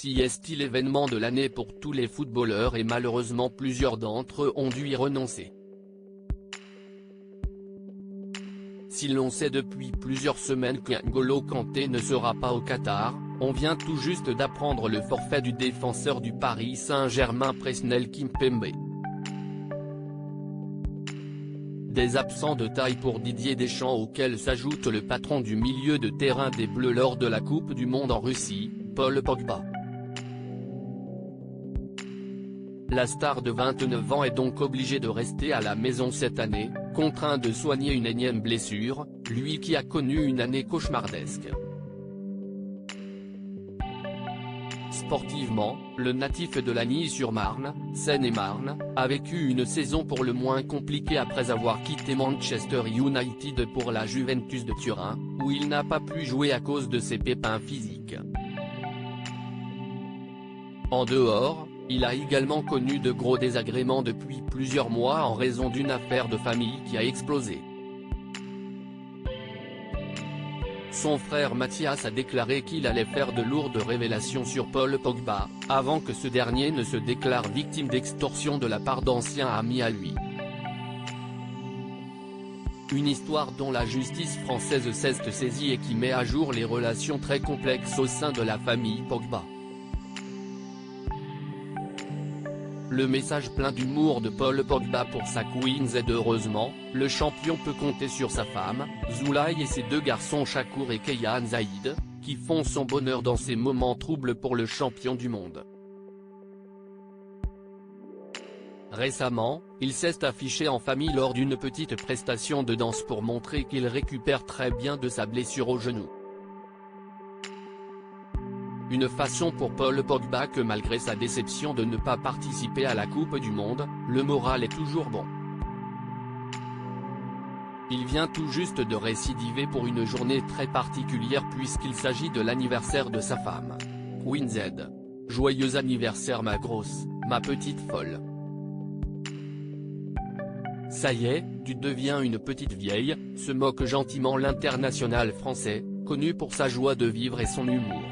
Si est-il l'événement de l'année pour tous les footballeurs et malheureusement plusieurs d'entre eux ont dû y renoncer. Si l'on sait depuis plusieurs semaines qu'N'Golo Kanté ne sera pas au Qatar, on vient tout juste d'apprendre le forfait du défenseur du Paris Saint-Germain Presnel Kimpembe. Des absents de taille pour Didier Deschamps auxquels s'ajoute le patron du milieu de terrain des Bleus lors de la Coupe du Monde en Russie, Paul Pogba. La star de 29 ans est donc obligé de rester à la maison cette année, contraint de soigner une énième blessure, lui qui a connu une année cauchemardesque. Sportivement, le natif de Lagny-sur-Marne, Seine-et-Marne, a vécu une saison pour le moins compliquée après avoir quitté Manchester United pour la Juventus de Turin, où il n'a pas pu jouer à cause de ses pépins physiques. En dehors, il a également connu de gros désagréments depuis plusieurs mois en raison d'une affaire de famille qui a explosé. Son frère Mathias a déclaré qu'il allait faire de lourdes révélations sur Paul Pogba, avant que ce dernier ne se déclare victime d'extorsion de la part d'anciens amis à lui. Une histoire dont la justice française s'est saisie et qui met à jour les relations très complexes au sein de la famille Pogba. Le message plein d'humour de Paul Pogba pour sa Queens est heureusement, le champion peut compter sur sa femme, Zulay et ses deux garçons Shakur et Keyan Zaïd, qui font son bonheur dans ces moments troubles pour le champion du monde. Récemment, il s'est affiché en famille lors d'une petite prestation de danse pour montrer qu'il récupère très bien de sa blessure au genou. Une façon pour Paul Pogba que malgré sa déception de ne pas participer à la Coupe du Monde, le moral est toujours bon. Il vient tout juste de récidiver pour une journée très particulière puisqu'il s'agit de l'anniversaire de sa femme. Queen Z. Joyeux anniversaire ma grosse, ma petite folle. Ça y est, tu deviens une petite vieille, se moque gentiment l'international français, connu pour sa joie de vivre et son humour.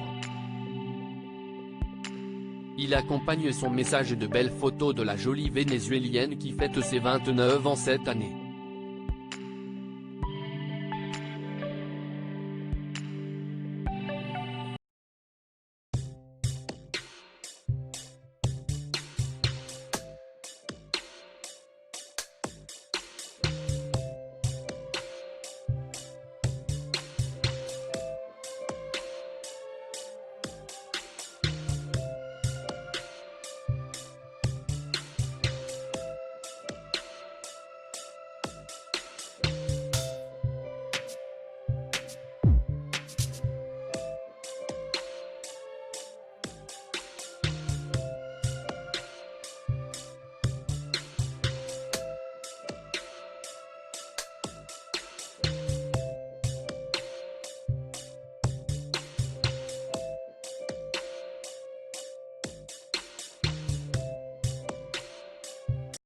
Il accompagne son message de belles photos de la jolie vénézuélienne qui fête ses 29 ans cette année.